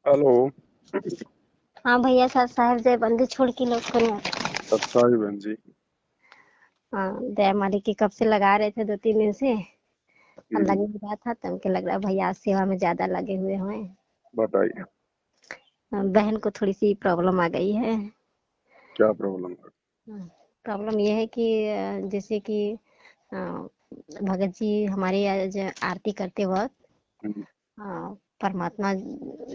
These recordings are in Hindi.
हेलो। हाँ भैया साहब जय बंदी छोड़ के लोग को नहीं। अच्छा ही बहन जी। हाँ दया मालिक की कब से लगा रहे थे 2-3 दिन से और लग हम्म। नहीं रहा था तो हमको लग रहा भैया आज सेवा में ज्यादा लगे हुए हैं। बताइए। बहन को थोड़ी सी प्रॉब्लम आ गई है। क्या प्रॉब्लम है? प्रॉब्लम ये है कि जैसे कि अ, भगत जी हमारे आज आरती करते वक्त हम्म। अ, परमात्मा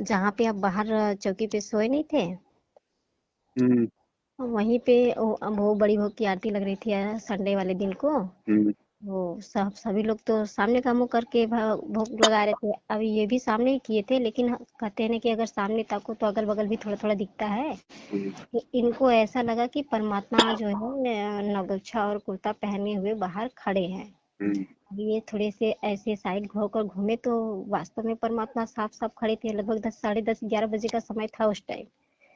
जहाँ पे आप बाहर चौकी पे सोए नहीं थे हम्म। वहीं पे वो बड़ी भोग की आरती लग रही थी संडे वाले दिन को। हम्म। वो सभी लोग तो सामने का मुंह करके भोग लगा रहे थे। अभी ये भी सामने ही किए थे लेकिन कहते हैं ना कि अगर सामने ताको तो अगल बगल भी थोड़ा थोड़ा दिखता है। हम्म। तो इनको ऐसा लगा कि परमात्मा जो है नवगछा और कुर्ता पहने हुए बाहर खड़े हैं। हम्म। अब ये थोड़े से ऐसे साइड होकर घूमे तो वास्तव में परमात्मा साफ साफ खड़े थे। लगभग 10, साढ़े 10, 11 बजे का समय था उस टाइम।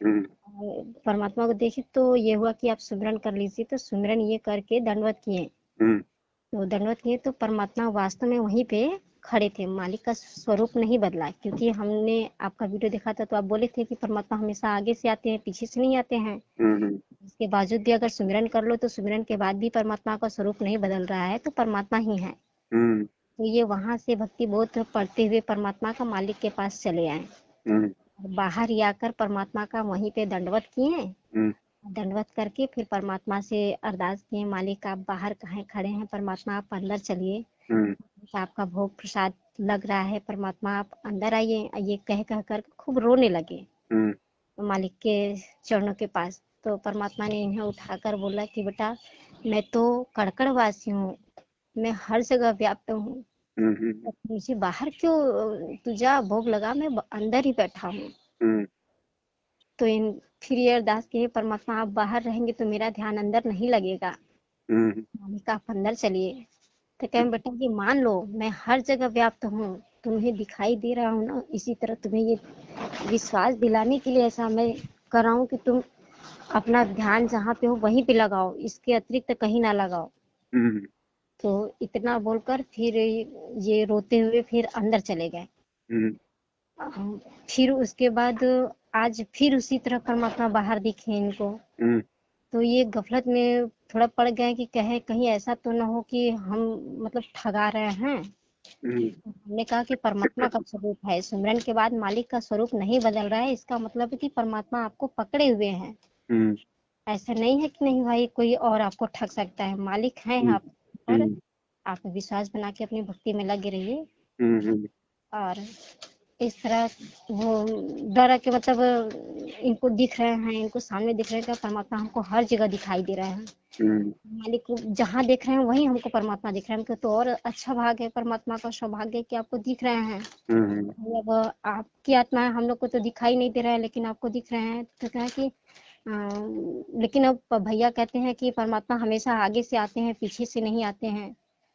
हम्म। परमात्मा को देखी तो ये हुआ कि आप सुमिरन कर लीजिए, तो सुमिरन ये करके दंडवत किए। हम्म। तो दंडवत किए तो परमात्मा वास्तव में वहीं पे खड़े थे। मालिक का स्वरूप नहीं बदला, क्योंकि हमने आपका वीडियो देखा था तो आप बोले थे कि परमात्मा हमेशा आगे से आते हैं, पीछे से नहीं आते हैं। हम्म। इसके बावजूद भी अगर सुमिरन कर लो तो सुमिरन के बाद भी परमात्मा का स्वरूप नहीं बदल रहा है, तो परमात्मा ही है। हम्म। तो ये वहां से भक्ति बोध पढ़ते हुए परमात्मा का मालिक के पास चले आए। हम्म। बाहर ही आकर परमात्मा का वहीं पे दंडवत किए। हम्म। दंडवत करके फिर परमात्मा से अरदास किए, मालिक आप बाहर कहाँ खड़े हैं, परमात्मा आप अंदर चलिए। हम्म। आपका भोग प्रसाद लग रहा है, परमात्मा आप अंदर आइए। ये कह कर खूब रोने लगे हम्म। मालिक के चरणों के पास। तो परमात्मा ने इन्हें उठाकर बोला कि बेटा मैं तो कड़कड़वासी हूँ, मैं हर जगह व्याप्त हूँ। हम्म। मुझे बाहर क्यों, तू जा भोग लगा, मैं अंदर ही बैठा हूँ। हम्म। तो इन फिर ये अरदास की, परमात्मा आप बाहर रहेंगे तो मेरा ध्यान अंदर नहीं लगेगा, हम्म। मालिक आप अंदर चलिए। तो कहें बेटा कि मान लो मैं हर जगह व्याप्त हूँ, तुम्हें दिखाई दे रहा हूँ ना, इसी तरह तुम्हें ये विश्वास दिलाने के लिए ऐसा मैं कर रहा हूँ कि तुम अपना ध्यान जहाँ पे हो वहीं पे लगाओ, इसके अतिरिक्त कहीं ना लगाओ। हम्म। तो इतना बोलकर फिर ये रोते हुए फिर अंदर चले गए। हम्म। फिर उसके बाद आज फिर उसी तरह परमात्मा बाहर दिखे इनको। हम्म। तो ये गफलत में थोड़ा पड़ गए कि कहे कहीं ऐसा तो ना हो कि हम मतलब ठगा रहे हैं। हम्म। हमने कहा कि परमात्मा का स्वरूप है, सिमरन के बाद मालिक का स्वरूप नहीं बदल रहा है, इसका मतलब है कि परमात्मा आपको पकड़े हुए हैं। हम्म। ऐसा नहीं है कि नहीं भाई कोई और आपको ठग सकता है, मालिक है हम्म। आप। और हम्म। आप विश्वास बना के अपनी भक्ति में लगे रहिए। हम्म। और इस तरह वो डर के मतलब इनको दिख रहे हैं, इनको सामने दिख रहे हैं कि परमात्मा हमको हर जगह दिखाई दे रहे हैं। हम्म। मालिक को जहाँ देख रहे हैं वहीं हमको परमात्मा दिख रहे हैं। हमको तो और अच्छा भाग है, परमात्मा का सौभाग्य है कि आपको दिख रहे हैं। हम्म। मतलब आपकी आत्मा है, हम लोग को तो दिखाई नहीं दे रहा है लेकिन आपको दिख रहे हैं। तो क्या है कि लेकिन अब भैया कहते हैं कि परमात्मा हमेशा आगे से आते हैं, पीछे से नहीं आते हैं।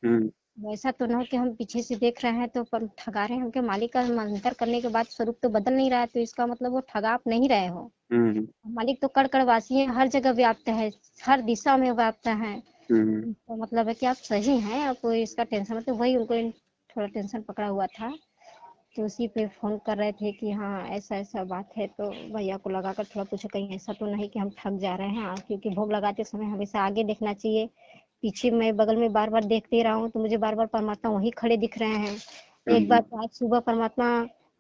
हम्म। वैसा तो ना हो कि हम पीछे से देख रहे हैं तो ठगा रहे हैं। उनके मालिक का मंतर करने के बाद स्वरूप तो बदल नहीं रहा है, तो इसका मतलब वो ठगा आप नहीं रहे हो। हम्म। मालिक तो कण कणवासी है, हर जगह व्याप्त है, हर दिशा में व्याप्त है। हम्म। तो मतलब है कि आप सही हैं, आपको इसका टेंशन मतलब वही उनको थोड़ा टेंशन पकड़ा हुआ था। तो उसी पे फोन कर रहे थे कि हाँ ऐसा ऐसा बात है। तो भैया को लगाकर थोड़ा पूछा कहीं ऐसा तो नहीं कि हम ठग जा रहे हैं। क्योंकि भोग लगाते समय हमेशा आगे देखना चाहिए, पीछे मैं बगल में बार बार देखते रहा हूँ तो मुझे बार बार परमात्मा वहीं खड़े दिख रहे हैं। एक बार हम्म। तो आज सुबह परमात्मा,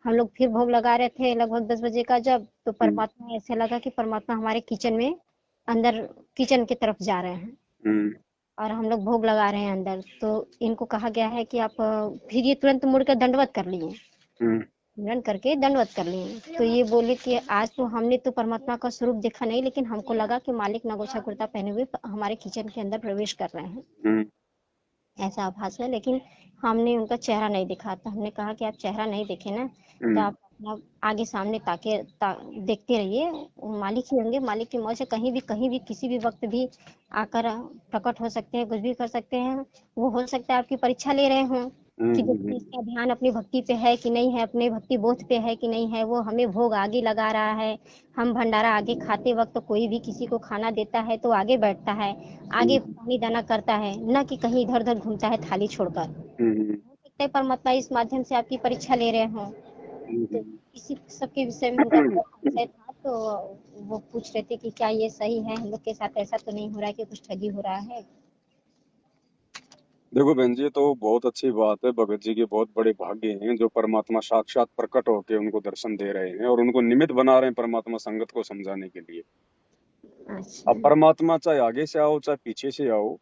हम लोग फिर भोग लगा रहे थे लगभग 10 बजे का, जब तो हम्म। परमात्मा ऐसे लगा कि परमात्मा हमारे किचन में अंदर किचन की तरफ जा रहे हैं हम्म। और हम लोग भोग लगा रहे हैं अंदर। तो इनको कहा गया है कि आप फिर ये तुरंत मुड़कर दंडवत कर लिए, हम्म। रन करके दंडवत कर लिए। तो ये बोले कि आज तो हमने तो परमात्मा का स्वरूप देखा नहीं, लेकिन हमको लगा कि मालिक नगोछा कुर्ता पहने हुए हमारे किचन के अंदर प्रवेश कर रहे हैं, हम्म। ऐसा आभास है। लेकिन हमने उनका चेहरा नहीं देखा था। हमने कहा कि आप चेहरा नहीं देखे ना, तो हम्म। आप अपना आगे सामने देखते रहिए, वो मालिक ही होंगे। मालिक की मौज से कहीं भी किसी भी वक्त भी आकर प्रकट हो सकते हैं, कुछ भी कर सकते हैं। वो हो सकता है आपकी परीक्षा ले रहे हों कि देखिए हम्म। इसका ध्यान अपनी भक्ति पे है कि नहीं है, अपने भक्ति बोध पे है कि नहीं है। वो हमें भोग आगे लगा रहा है, हम भंडारा आगे खाते वक्त कोई भी किसी को खाना देता है तो आगे बैठता है, आगे हम्म। पानी दाना करता है, न कि कहीं इधर उधर घूमता है थाली छोड़कर। हम्म। हो सकता है परमात्मा इस माध्यम से आपकी परीक्षा ले रहे हों। तो इसी सबके विषय में उनका थोड़ा संशय था, तो वो पूछ रहे थे कि क्या ये सही है, हम लोग के साथ ऐसा तो नहीं हो रहा है कि कुछ ठगी हो रहा है। देखो बहन जी, ये तो बहुत अच्छी बात है। भगत जी के बहुत बड़े भाग्य हैं जो परमात्मा साक्षात प्रकट होके उनको दर्शन दे रहे हैं और उनको निमित्त बना रहे हैं परमात्मा संगत को समझाने के लिए। अच्छा। अब परमात्मा चाहे आगे से आओ चाहे पीछे से आओ,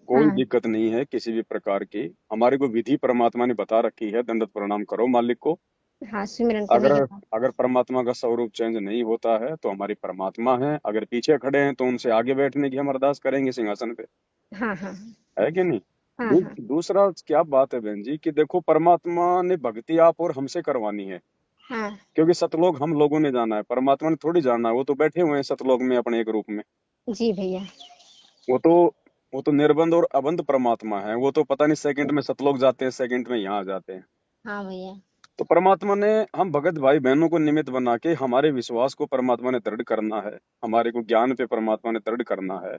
कोई हाँ दिक्कत नहीं है किसी भी प्रकार की। हमारे को विधि परमात्मा ने बता रखी है, दंडवत प्रणाम करो मालिक को। हाँ, सुमिरन अगर करने के बाद। अगर परमात्मा का स्वरूप चेंज नहीं होता है तो हमारी परमात्मा है, अगर पीछे खड़े हैं तो उनसे आगे बैठने की हम अरदास करेंगे सिंहासन पे। हाँ हाँ है कि नहीं? हाँ हाँ दूसरा क्या बात है बहन जी कि देखो, परमात्मा ने भक्ति आप और हमसे करवानी है, हाँ। क्योंकि सतलोक हम लोगों ने जाना है, परमात्मा ने थोड़ी जाना है। वो तो बैठे हुए हैं सतलोक में अपने एक रूप में। जी भैया। वो तो वो तो निर्बंध और अबंध परमात्मा है। वो तो पता नहीं सेकंड में सतलोक जाते हैं, सेकंड में यहाँ आ जाते हैं। हाँ भैया। तो परमात्मा ने हम भगत भाई बहनों को निमित्त बना के हमारे विश्वास को परमात्मा ने दृढ़ करना है, हमारे को ज्ञान पे परमात्मा ने दृढ़ करना है।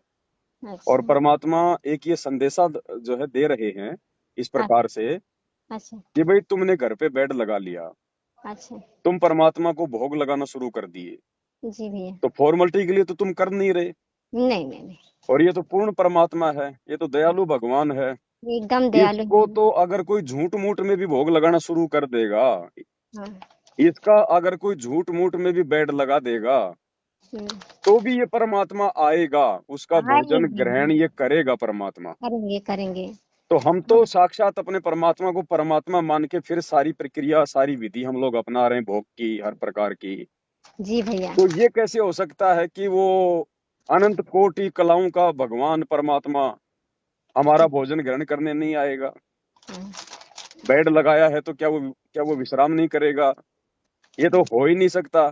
और अच्छा। परमात्मा एक ये संदेशा जो है दे रहे हैं इस हाँ, प्रकार से अच्छा कि भाई तुमने घर पे बेड लगा लिया, अच्छा। तुम परमात्मा को भोग लगाना शुरू कर दिए, जी भैया। तो फॉर्मेलिटी के लिए तो तुम कर नहीं रहे। नहीं नहीं नहीं। और ये तो पूर्ण परमात्मा है, ये तो दयालु भगवान है। एकदम दयालु इसको है। तो अगर कोई झूठ मूठ में भी भोग लगाना शुरू कर देगा, हाँ। इसका अगर कोई झूठ मूठ में भी बेड लगा देगा, हम्म, तो भी ये परमात्मा आएगा, उसका भोजन आएगी। ग्रहण ये करेगा परमात्मा। करेंगे करेंगे। तो हम तो साक्षात अपने परमात्मा को परमात्मा मान के फिर सारी प्रक्रिया सारी विधि हम लोग अपना रहे हैं भोग की, हर प्रकार की। जी भैया। तो ये कैसे हो सकता है कि वो अनंत कोटि कलाओं का भगवान परमात्मा हमारा भोजन ग्रहण करने नहीं आएगा? हाँ, बेड लगाया है तो क्या वो विश्राम नहीं करेगा? ये तो हो ही नहीं सकता।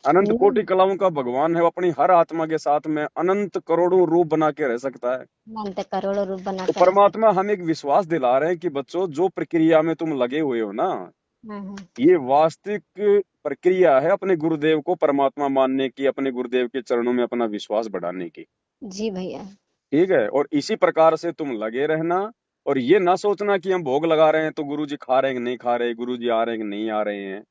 अनंत नहीं। कोटि कलाओं का भगवान है, वो अपनी हर आत्मा के साथ में अनंत करोड़ों रूप बना के रह सकता है। मन तो करोड़ों रूप तो बनाकर रह परमात्मा हमें एक विश्वास दिला रहे हैं कि बच्चों, जो प्रक्रिया में तुम लगे हुए हो ना, हाँ हाँ। ये वास्तविक प्रक्रिया है अपने गुरुदेव को परमात्मा मानने की, अपने गुरुदेव के चरणों में अपना विश्वास बढ़ाने की। जी भैया। ठीक है? और इसी प्रकार से तुम लगे रहना। और ये ना सोचना कि हम भोग लगा रहे हैं तो गुरुजी खा रहे हैं कि नहीं खा रहे, गुरुजी आ रहे हैं कि नहीं आ रहे हैं।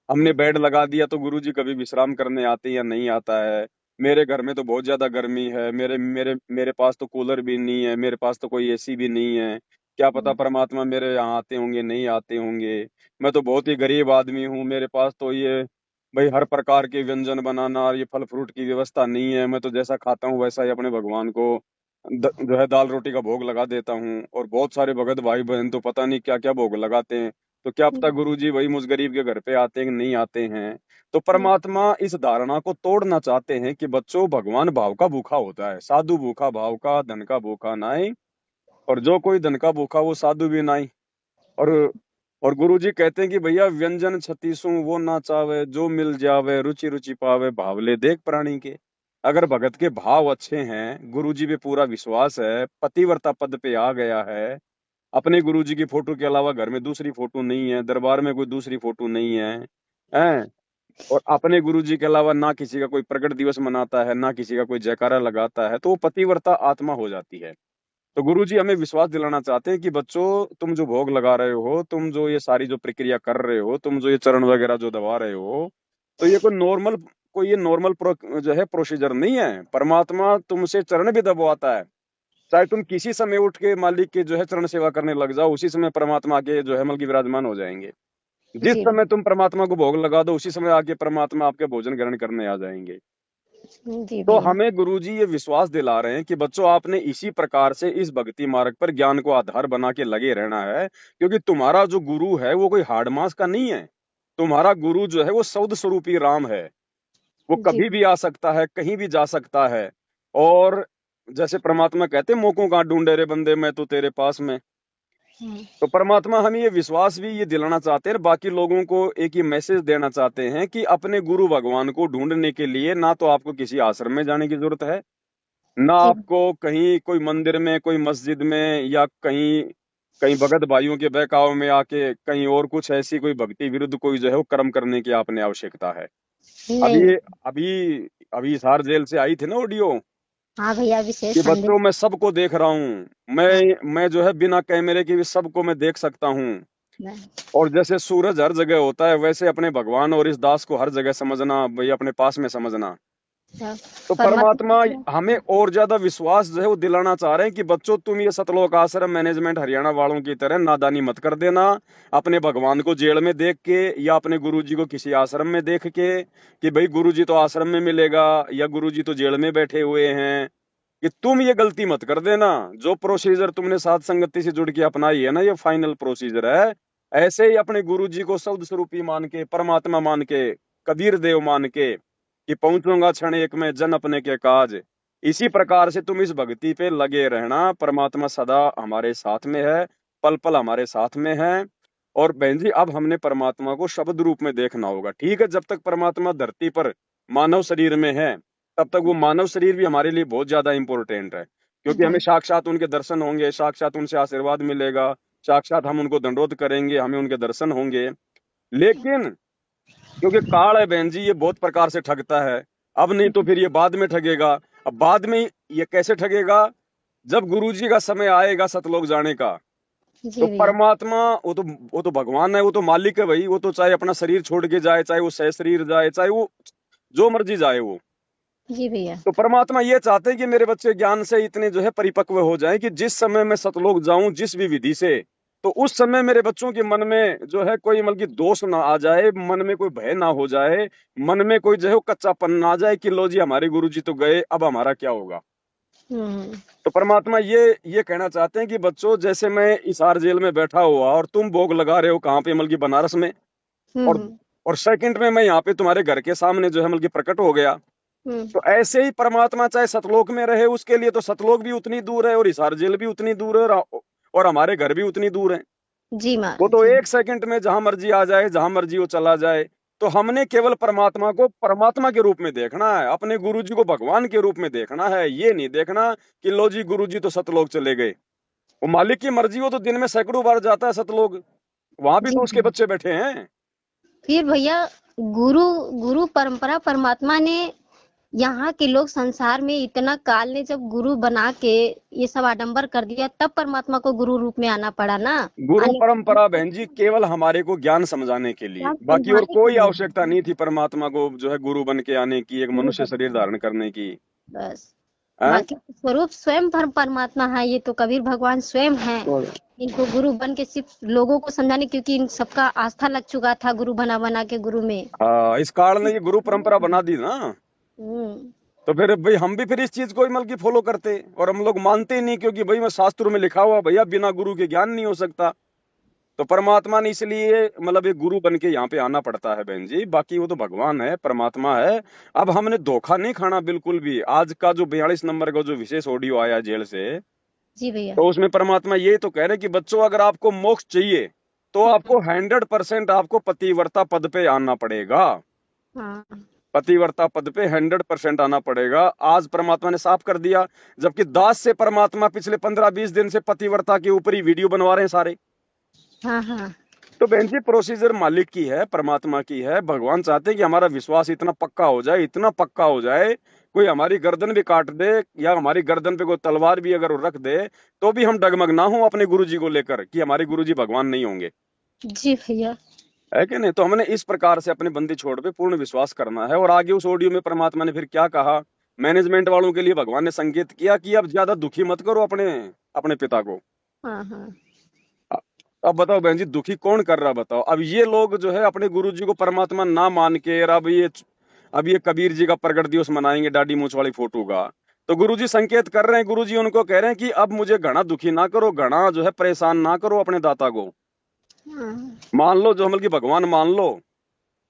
हमने बेड लगा दिया तो गुरुजी कभी विश्राम करने आते हैं या नहीं आता है। मेरे घर में तो बहुत ज्यादा गर्मी है, मेरे मेरे मेरे पास तो कूलर भी नहीं है, मेरे पास तो कोई एसी भी नहीं है। क्या पता परमात्मा मेरे यहाँ आते होंगे नहीं आते होंगे। मैं तो बहुत ही गरीब आदमी हूँ, मेरे पास तो ये भाई हर प्रकार के व्यंजन बनाना और ये फल फ्रूट की व्यवस्था नहीं है। मैं तो जैसा खाता हूँ वैसा ही अपने भगवान को जो है दाल रोटी का भोग लगा देता हूँ। और बहुत सारे भगत भाई बहन तो पता नहीं क्या क्या भोग लगाते हैं। तो क्या पता गुरुजी वही मुझ गरीब के घर पे आते हैं कि नहीं आते हैं। तो परमात्मा इस धारणा को तोड़ना चाहते हैं कि बच्चों, भगवान भाव का भूखा होता है, साधु भूखा भाव का, धन का भूखा नाई। और जो कोई धन का भूखा वो साधु भी नाई। और और गुरुजी कहते हैं कि भैया व्यंजन छत्तीसों वो ना चावे, जो मिल जावे रुचि रुचि पावे, भावले देख प्राणी के। अगर भगत के भाव अच्छे हैं, गुरुजी पे पूरा विश्वास है, पतिव्रता पद पे आ गया है, अपने गुरुजी की फोटो के अलावा घर में दूसरी फोटो नहीं है, दरबार में कोई दूसरी फोटो नहीं है, हैं? और अपने गुरुजी के अलावा ना किसी का कोई प्रकट दिवस मनाता है, ना किसी का कोई जयकारा लगाता है, तो वो पतिव्रता आत्मा हो जाती है। तो गुरुजी हमें विश्वास दिलाना चाहते हैं कि बच्चों, तुम जो भोग लगा रहे हो, तुम जो ये सारी जो प्रक्रिया कर रहे हो, तुम जो ये चरण वगैरह जो दबा रहे हो, तो ये कोई नॉर्मल जो है प्रोसीजर नहीं है। परमात्मा तुमसे चरण भी दबवाता है। चाहे तुम किसी समय उठ के मालिक के जो है चरण सेवा करने लग जाओ, उसी समय परमात्मा के जो है मल की विराजमान हो जाएंगे। जिस जी समय तुम परमात्मा को भोग लगा दो, उसी समय आके परमात्मा आपके भोजन ग्रहण करने आ जाएंगे। जी तो भैया। हमें गुरुजी ये विश्वास दिला रहे हैं कि बच्चों, आपने इसी प्रकार से इस भक्ति मार्ग पर ज्ञान को आधार बना के लगे रहना है। क्योंकि तुम्हारा जो गुरु है वो कोई हाड़ मांस का नहीं है। तुम्हारा गुरु जो है वो सौद स्वरूपी राम है। वो जी। कभी भी आ सकता है, कहीं भी जा सकता है। और जैसे परमात्मा कहते हैं, मौकों का ढूंढे रे बंदे, मैं तो तेरे पास में। हाँ, तो परमात्मा हमें ये विश्वास भी ये दिलाना चाहते हैं, बाकी लोगों को एक ये मैसेज देना चाहते हैं कि अपने गुरु भगवान को ढूंढने के लिए ना तो आपको किसी आश्रम में जाने की जरूरत है, ना जी। आपको कहीं कोई मंदिर में, कोई मस्जिद में, या कहीं कहीं भगत भाइयों के बहकावे में आके कहीं और कुछ ऐसी कोई भक्ति विरुद्ध कोई जो है वो कर्म करने की आपने आवश्यकता है। नहीं अभी नहीं। अभी अभी हिसार जेल से आई थी ना ऑडियो हाँ भैया, विशेष कि संदेश। बच्चों मैं सबको देख रहा हूँ, हाँ मैं जो है बिना कैमरे के भी सबको मैं देख सकता हूँ। नहीं। और जैसे सूरज हर जगह होता है, वैसे अपने भगवान और इस दास को हर जगह समझना, भाई अपने पास में समझना। सब तो परमात्मा परमात्मा। हमें और ज्यादा विश्वास जो है वो दिलाना चाह रहे हैं कि बच्चों, तुम ये सतलोक आश्रम मैनेजमेंट हरियाणा वालों की तरह नादानी मत कर देना। अपने भगवान को जेल में देख के या अपने गुरुजी को किसी आश्रम में देख के कि भाई गुरुजी तो आश्रम में मिलेगा या गुरुजी तो जेल में बैठे हुए हैं, कि तुम ये गलती मत कर देना। जो प्रोसीजर तुमने साध संगति से जुड़ के अपनाई है ना, ये फाइनल प्रोसीजर है। ऐसे ही अपने गुरुजी को शब्द स्वरूपी मान के, परमात्मा मान के, कबीर देव मान के कि पहुंचूंगा क्षण एक में जन अपने के काज, इसी प्रकार से तुम इस भक्ति पे लगे रहना। परमात्मा सदा हमारे साथ में है, पल पल हमारे साथ में है। और बहन जी, अब हमने परमात्मा को शब्द रूप में देखना होगा। ठीक है, जब तक परमात्मा धरती पर मानव शरीर में है, तब तक वो मानव शरीर भी हमारे लिए बहुत ज्यादा इंपॉर्टेंट है, क्योंकि हमें बहुत। साक्षात उनके दर्शन होंगे, साक्षात उनसे आशीर्वाद मिलेगा, साक्षात हम उनको दंडोत करेंगे, हमें उनके दर्शन होंगे। लेकिन क्योंकि काल है बहन जी, ये बहुत प्रकार से ठगता है। अब नहीं तो फिर ये बाद में ठगेगा। अब बाद में ये कैसे ठगेगा? जब गुरुजी का समय आएगा सतलोक जाने का, तो जी भैया। परमात्मा, वो तो भगवान है, वो तो मालिक है भाई। वो तो चाहे अपना शरीर छोड़ के जाए, चाहे वो सह शरीर जाए, चाहे वो जो मर्जी जाए वो। जी भैया। तो परमात्मा ये चाहते हैं कि मेरे बच्चे ज्ञान से इतने जो है परिपक्व हो जाएं कि जिस समय मैं सतलोक जाऊं जिस भी विधि से, तो उस समय मेरे बच्चों के मन में जो है कोई मतलब कि दोष ना आ जाए, मन में कोई भय ना हो जाए, मन में कोई जो है वो कच्चापन ना आ जाए कि लो जी हमारे गुरुजी तो गए, अब हमारा क्या होगा। हम्म। तो परमात्मा ये कहना चाहते हैं कि बच्चों, जैसे मैं इसार जेल में बैठा हुआ और तुम भोग लगा रहे हो कहाँ पे, मतलब कि बनारस में, और हम्म। और सेकंड में मैं यहाँ पे तुम्हारे घर के सामने जो है मतलब कि प्रकट हो गया। हम्म। तो ऐसे ही परमात्मा चाहे सतलोक में रहे, उसके लिए तो सतलोक भी उतनी दूर है और हिसार जेल भी उतनी दूर है, और हमारे घर भी उतनी दूर है। जी वो महाराज तो जी। एक सेकंड में जहां मर्जी आ जाए, जहां मर्जी वो चला जाए। तो हमने केवल परमात्मा को परमात्मा के रूप में देखना है, अपने गुरुजी को भगवान के रूप में देखना है। ये नहीं देखना कि लो जी गुरुजी तो सतलोक चले गए। वो मालिक की मर्जी, वो तो दिन में सैकड़ों बार जाता है सतलोक, वहां भी जी तो उसके भैया। बच्चे बैठे हैं। फिर भैया, गुरु गुरु परंपरा परमात्मा ने, यहाँ के लोग संसार में इतना काल ने जब गुरु बना के ये सब आडंबर कर दिया, तब परमात्मा को गुरु रूप में आना पड़ा ना। गुरु अन्य परंपरा बहन जी केवल हमारे को ज्ञान समझाने के लिए, क्या बाकी और समझाने के कोई लिए आवश्यकता नहीं थी परमात्मा को जो है गुरु बन के आने की, एक गुरु मनुष्य बन शरीर के आना। धारण करने की। बस। हैं? बाकी स्वरूप स्वयं परमात्मा है, ये तो कबीर भगवान स्वयं है। तो इनको गुरु बन के सिर्फ लोगों को समझाने, क्योंकि इन सबका आस्था लग चुका था गुरु बना बना के गुरु में। हाँ, इस काल ने ये गुरु परंपरा बना दी ना। हम्म। तो फिर भाई हम भी फिर इस चीज को ही मतलब की फॉलो करते, और हम लोग मानते ही नहीं, क्योंकि भाई मैं शास्त्रों में लिखा हुआ भैया बिना गुरु के ज्ञान नहीं हो सकता। तो परमात्मा ने इसलिए मतलब एक गुरु बन के यहाँ पे आना पड़ता है बहन जी, बाकी वो तो भगवान है, परमात्मा है। अब हमने धोखा नहीं खाना बिल्कुल भी। आज का जो 42 नंबर का जो विशेष ऑडियो आया जेल से, जी भैया। तो उसमें परमात्मा ये तो कह रहे हैं कि बच्चों, अगर आपको मोक्ष चाहिए तो आपको 100% आपको पतिव्रता पद पे आना पड़ेगा। हाँ। पतिव्रता पद पे 100% आना पड़ेगा। आज परमात्मा ने साफ कर दिया, जबकि दास से परमात्मा पिछले 15-20 दिन से पतिव्रता के ऊपर ही वीडियो बनवा रहे हैं सारे। हाँ। हाँ। तो बहन जी, प्रोसीजर मालिक की है, परमात्मा की है। भगवान चाहते हैं कि हमारा विश्वास इतना पक्का हो जाए, इतना पक्का हो जाए, कोई हमारी गर्दन भी काट दे या हमारी गर्दन पे कोई तलवार भी अगर वो रख दे, तो भी हम डगमग ना हो अपने गुरुजी को लेकर कि हमारे गुरुजी भगवान नहीं होंगे। जी भैया। है कि नहीं? तो हमने इस प्रकार से अपने बंदी छोड़ पे पूर्ण विश्वास करना है। और आगे उस ऑडियो में परमात्मा ने फिर क्या कहा, मैनेजमेंट वालों के लिए भगवान ने संकेत किया कि अब ज्यादा दुखी मत करो अपने अपने पिता को। हाँ। हाँ। अ- अब बताओ बहन जी, दुखी कौन कर रहा बताओ? अब ये लोग जो है अपने गुरु जी को परमात्मा ना मान के, और अब ये कबीर जी का प्रगट दिवस मनाएंगे दाढ़ी मूछ वाली फोटो का। तो गुरु जी संकेत कर रहे हैं, गुरु जी उनको कह रहे हैं कि अब मुझे घना दुखी ना करो, घना जो है परेशान ना करो अपने दाता को। हाँ। मान लो जो मतलब कि भगवान मान लो।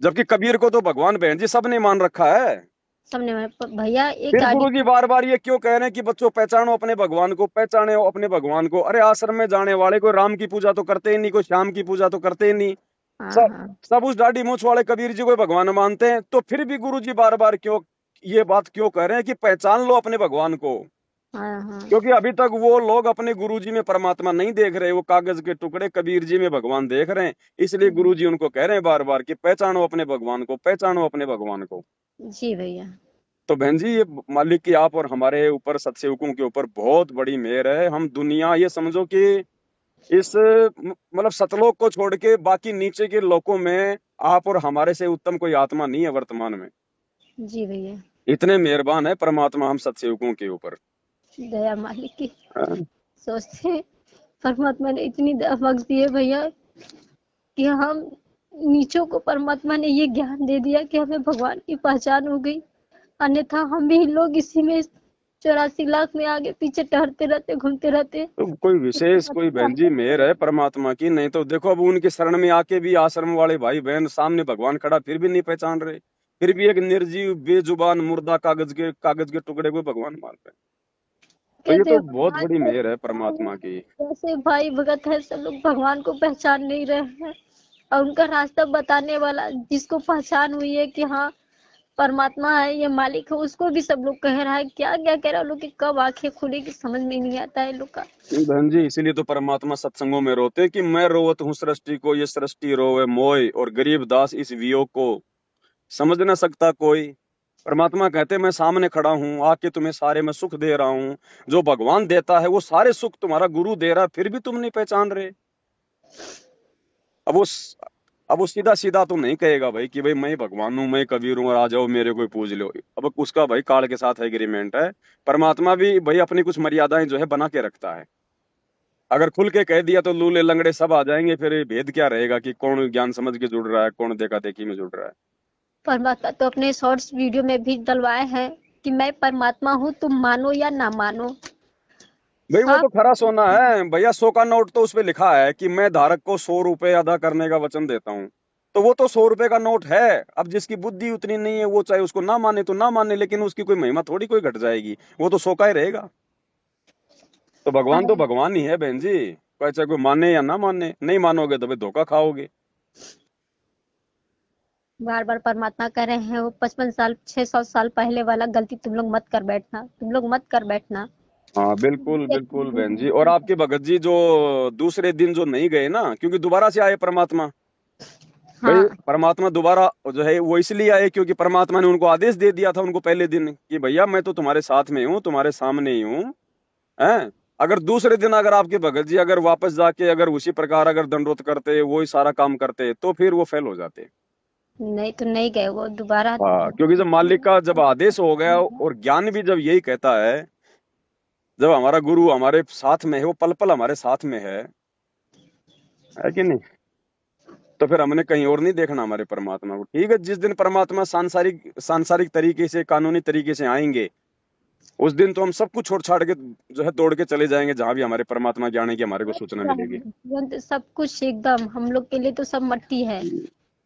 जबकि कबीर को तो भगवान बहन जी सबने मान रखा है। सबने भैया एक फिर आदि। गुरु जी बार बार ये क्यों कह रहे हैं कि बच्चों पहचानो अपने भगवान को, पहचाने अपने भगवान को? अरे आश्रम में जाने वाले कोई राम की पूजा तो करते ही नहीं, कोई श्याम की पूजा तो करते ही नहीं। हाँ। सब हाँ। सब उस दाढ़ी मूछ वाले कबीर जी को ही भगवान मानते हैं। तो फिर भी गुरु जी बार बार क्यों ये बात क्यों कह रहे हैं कि पहचान लो अपने भगवान को? हाँ। हाँ। क्योंकि अभी तक वो लोग अपने गुरु जी में परमात्मा नहीं देख रहे, वो कागज के टुकड़े कबीर जी में भगवान देख रहे हैं। इसलिए गुरु जी उनको कह रहे हैं बार बार कि पहचानो अपने भगवान को, पहचानो अपने भगवान को। जी भैया। तो बहन जी, ये मालिक की आप और हमारे ऊपर सतसेवकों के ऊपर बहुत बड़ी मेहर है। हम दुनिया, ये समझो कि इस मतलब सतलोक को छोड़ के बाकी नीचे के लोकों में आप और हमारे से उत्तम कोई आत्मा नहीं है वर्तमान में। जी भैया। इतने मेहरबान है परमात्मा हम सत्सेवकों के ऊपर। दया मालिक की। हाँ, सोचते हैं, परमात्मा ने इतनी दया बख्श दी है भैया कि हम नीचों को परमात्मा ने ये ज्ञान दे दिया कि हमें भगवान की पहचान हो गई। अन्यथा हम भी लोग इसी में 84 लाख में आगे पीछे टहरते रहते, घूमते रहते। तो कोई विशेष कोई बहन जी मेहर है परमात्मा की, नहीं तो देखो अब उनके शरण में आके भी आश्रम वाले भाई बहन सामने भगवान खड़ा फिर भी नहीं पहचान रहे, फिर भी एक निर्जीव बेजुबान मुर्दा कागज के टुकड़े को भगवान मान रहे हैं। तो ये कहते तो हैं बहुत भगवान बड़ी को मेहर है पहचान नहीं परमात्मा की। रहे। जैसे भाई भगत है सब लोग भगवान को पहचान नहीं रहे हैं, और उनका रास्ता बताने वाला जिसको पहचान हुई है कि हाँ परमात्मा है, ये मालिक है, उसको भी सब लोग कह रहा है। क्या क्या कह रहा है लोग कि कब आंखें खुलेगी समझ में नहीं आता है लोग का। बहन जी इसीलिए तो परमात्मा सत्संगों में रोते कि मैं रोवत हूँ सृष्टि को, ये सृष्टि रोवे मोय, और गरीब दास इस वियोग को समझ न सकता कोई। परमात्मा कहते मैं सामने खड़ा हूँ आके तुम्हें सारे में सुख दे रहा हूँ, जो भगवान देता है वो सारे सुख तुम्हारा गुरु दे रहा है, फिर भी तुम नहीं पहचान रहे। अब वो अब वो सीधा सीधा तो नहीं कहेगा भाई कि भाई मैं भगवान हूँ, मैं कबीर हूँ और आ जाओ मेरे को पूज लो। अब उसका भाई काल के साथ एग्रीमेंट है। परमात्मा भी भाई अपनी कुछ मर्यादाएं जो है बना के रखता है। अगर खुल के कह दिया तो लूले लंगड़े सब आ जाएंगे, फिर ये भेद क्या रहेगा कि कौन ज्ञान समझ के जुड़ रहा है, कौन देखा देखी में जुड़ रहा है। परमात्मा तो अपने शॉर्ट्स वीडियो में भी डलवाए हैं कि मैं परमात्मा हूँ, तुम मानो या ना मानो। भाई वो साफ। तो खरा सोना है भैया, 100 का नोट तो उसपे लिखा है कि मैं धारक को 100 रुपए अदा करने का वचन देता हूँ। तो वो तो 100 रुपए का नोट है। अब जिसकी बुद्धि उतनी नहीं है वो चाहे उसको ना माने तो ना माने, लेकिन उसकी कोई महिमा थोड़ी कोई घट जाएगी, वो तो 100 का ही रहेगा। तो भगवान ही है बहन जी, कोई चाहे कोई माने या ना माने, नहीं मानोगे तो भाई धोखा खाओगे। बार बार परमात्मा कह रहे हैं वो 55 साल 600 साल पहले वाला गलती तुम लोग मत कर बैठना, तुम लोग मत कर बैठना। हाँ बिल्कुल बिल्कुल बहन जी। और आपके भगत जी जो दूसरे दिन जो नहीं गए ना, क्योंकि दोबारा से आए परमात्मा। भाई हाँ। परमात्मा दोबारा जो है वो इसलिए आए क्योंकि परमात्मा ने उनको आदेश दे दिया था उनको पहले दिन कि भैया मैं तो तुम्हारे साथ में हूँ, तुम्हारे सामने ही हूँ। हैं? अगर दूसरे दिन अगर आपके भगत जी अगर वापस जाके अगर उसी प्रकार अगर दंडोत करते, वही सारा काम करते, तो फिर वो फेल हो जाते। नहीं तो नहीं गए वो दोबारा। हाँ क्योंकि जब मालिक का जब आदेश हो गया और ज्ञान भी जब यही कहता है, जब हमारा गुरु हमारे साथ में है, वो पल पल हमारे साथ में है कि नहीं, तो फिर हमने कहीं और नहीं देखना हमारे परमात्मा को। ठीक है, जिस दिन परमात्मा सांसारिक सांसारिक तरीके से कानूनी तरीके से आएंगे, उस दिन तो हम सब कुछ छोड़ छाड़ के जो है दौड़ के चले जाएंगे जहां भी हमारे परमात्मा के आने की हमारे को सूचना मिलेगी। तुरंत सब कुछ एकदम हम लोग के लिए तो सब मट्टी है,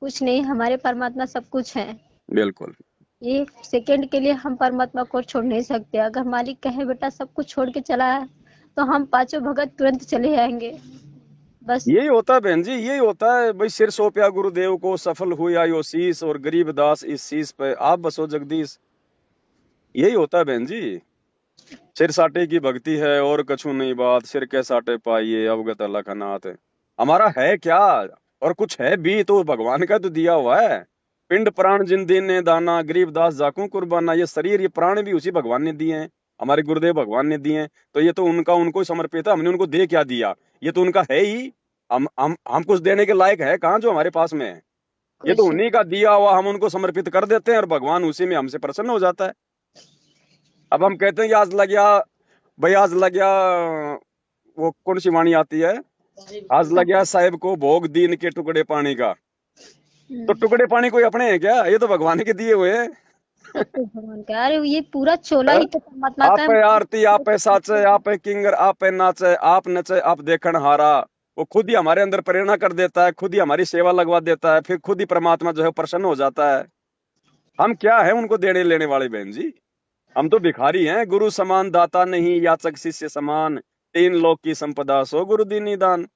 कुछ नहीं। हमारे परमात्मा सब कुछ है। बिल्कुल। एक सेकंड के लिए हम परमात्मा को छोड़ नहीं सकते। अगर मालिक कहे बेटा सब कुछ छोड़ के चला है तो हम पांचों भगत तुरंत चले जाएंगे बस। यही होता है बहन जी, यही होता है भाई। सिर सौंपया गुरुदेव को, सफल हुआ यो शीस, और गरीब दास इस शीस पे आप बसो जगदीश। यही होता है बहन जी। सिर साटे की भक्ति है और कछु नहीं बात, सिर के साटे पाइए अवगत अलखनाथ। हमारा है क्या, और कुछ है भी तो भगवान का तो दिया हुआ है। पिंड प्राण जिन दीने दाना, गरीब दास जाकू कुर्बाना। ये शरीर ये प्राण भी उसी भगवान ने दिए हैं, हमारे गुरुदेव भगवान ने दिए हैं। तो ये तो उनका उनको ही समर्पित है, हमने उनको दे क्या दिया, ये तो उनका है ही। हम कुछ देने के लायक है कहाँ जो हमारे पास में है, ये तो कुछ उन्हीं का दिया हुआ हम उनको समर्पित कर देते हैं और भगवान उसी में हमसे प्रसन्न हो जाता है। अब हम कहते हैं कि आज लग गया भाई, आज लग गया वो कौन सी वाणी आती है, आज लग गया साहेब को भोग दीन के टुकड़े पानी का। तो टुकड़े पानी कोई अपने हैं क्या, ये तो भगवान के दिए हुए हैं। सब कुछ भगवान का। अरे ये पूरा चोला ही तो परमात्मा का आप है। है आरती, आप है साचे, आप है किंगर, आप है नाचे, आप नचे, आप देखन हारा। वो खुद ही हमारे अंदर प्रेरणा कर देता है, खुद ही हमारी सेवा लगवा देता है, फिर खुद ही परमात्मा जो है प्रसन्न हो जाता है। हम क्या है उनको देने लेने वाले बहन जी, हम तो भिखारी हैं। गुरु समान दाता नहीं, याचक शिष्य समान, तीन लोक की संपदा सो गुरु दीनी दान।